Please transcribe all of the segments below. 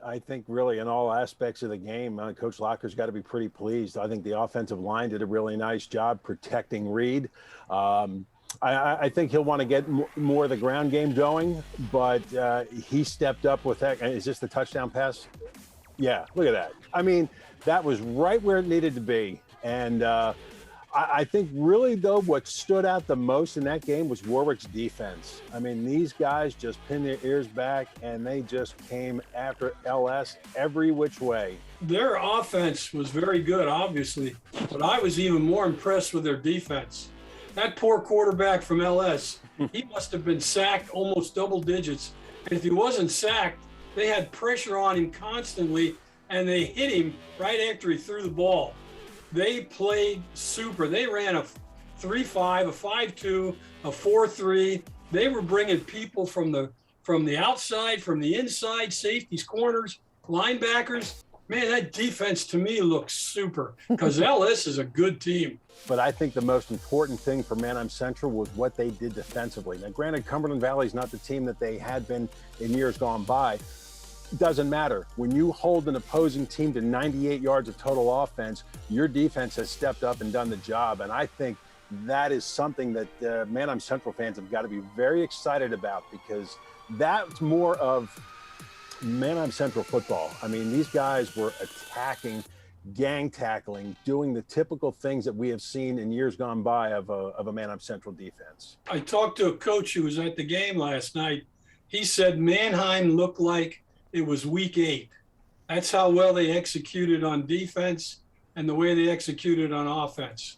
I think really in all aspects of the game, Coach Locker's got to be pretty pleased. I think the offensive line did a really nice job protecting Reed. I think he'll want to get more of the ground game going, but he stepped up with that. Is this the touchdown pass? Yeah, look at that. I mean, that was right where it needed to be. And I think really, though, what stood out the most in that game was Warwick's defense. I mean, these guys just pinned their ears back, and they just came after LS every which way. Their offense was very good, obviously, but I was even more impressed with their defense. That poor quarterback from LS, he must have been sacked almost double digits. And if he wasn't sacked, they had pressure on him constantly, and they hit him right after he threw the ball. They played super. They ran a 3-5, a 5-2, a 4-3. They were bringing people from the outside, from the inside, safeties, corners, linebackers. Man, that defense to me looks super because LS is a good team. But I think the most important thing for Manheim Central was what they did defensively. Now, granted, Cumberland Valley is not the team that they had been in years gone by. It doesn't matter. When you hold an opposing team to 98 yards of total offense, your defense has stepped up and done the job. And I think that is something that Manheim Central fans have got to be very excited about, because that's more of Manheim Central football. I mean, these guys were attacking, gang tackling, doing the typical things that we have seen in years gone by of a Manheim Central defense. I talked to a coach who was at the game last night. He said Manheim looked like it was week 8. That's how well they executed on defense and the way they executed on offense.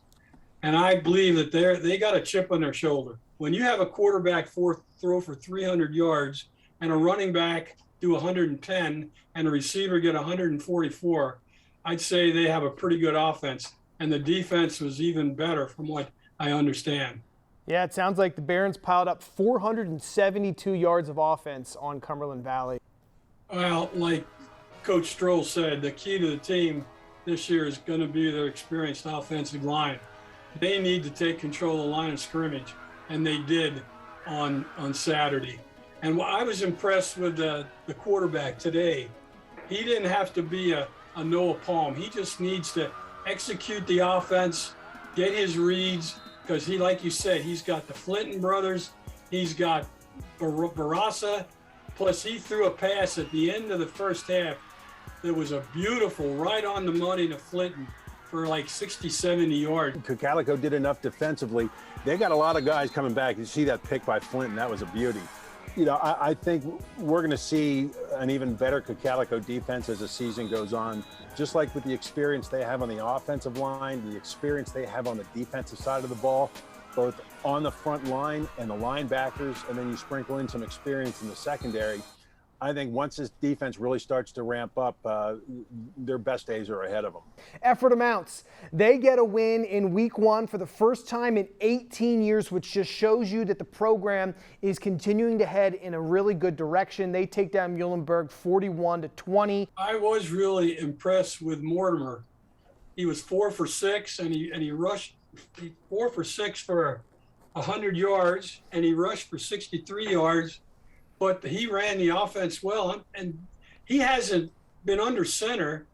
And I believe that they got a chip on their shoulder. When you have a quarterback throw for 300 yards and a running back do 110 and a receiver get 144, I'd say they have a pretty good offense. And the defense was even better from what I understand. Yeah, it sounds like the Barons piled up 472 yards of offense on Cumberland Valley. Well, like Coach Stroll said, the key to the team this year is going to be their experienced offensive line. They need to take control of the line of scrimmage, and they did on Saturday. And I was impressed with the quarterback today. He didn't have to be a Noah Palm. He just needs to execute the offense, get his reads, because he, like you said, he's got the Flinton brothers, he's got Barassa, plus he threw a pass at the end of the first half that was a beautiful, right on the money to Flinton for like 60, 70 yards. Cocalico did enough defensively. They got a lot of guys coming back. You see that pick by Flinton, that was a beauty. You know, I think we're going to see an even better Cocalico defense as the season goes on, just like with the experience they have on the offensive line, the experience they have on the defensive side of the ball, both on the front line and the linebackers, and then you sprinkle in some experience in the secondary. I think once this defense really starts to ramp up, their best days are ahead of them. Ephrata Mounts, they get a win in week 1 for the first time in 18 years, which just shows you that the program is continuing to head in a really good direction. They take down MUHLENBERG 41-20. I was really impressed with Mortimer. He was 4 for 6, and he rushed 4 for 6 for 100 yards, and he rushed for 63 yards. But he ran the offense well, and he hasn't been under center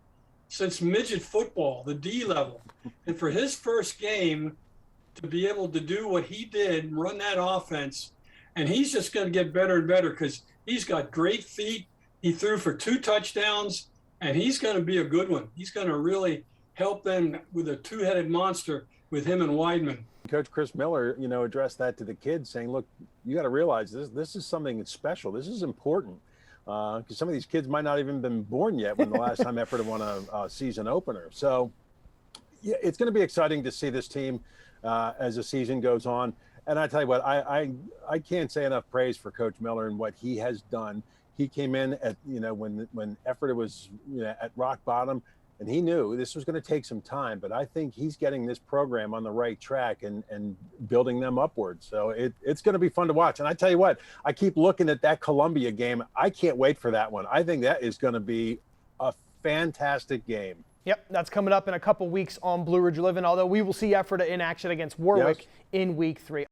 since midget football, the D level. And for his first game to be able to do what he did, run that offense, and he's just going to get better and better because he's got great feet. He threw for 2 touchdowns, and he's going to be a good one. He's going to really help them with a two-headed monster with him and Weidman. Coach Chris Miller, you know, addressed that to the kids, saying, look, you got to realize this is something that's special. This is important because some of these kids might not even been born yet when the last time Ephrata won a season opener. So yeah, it's going to be exciting to see this team as the season goes on. And I tell you what, I can't say enough praise for Coach Miller and what he has done. He came in at, you know, when Ephrata was, you know, at rock bottom, and he knew this was going to take some time, but I think he's getting this program on the right track and building them upward. So it's going to be fun to watch. And I tell you what, I keep looking at that Columbia game. I can't wait for that one. I think that is going to be a fantastic game. Yep, that's coming up in a couple weeks on Blue Ridge Living, although we will see Ephrata in action against Warwick in week 3.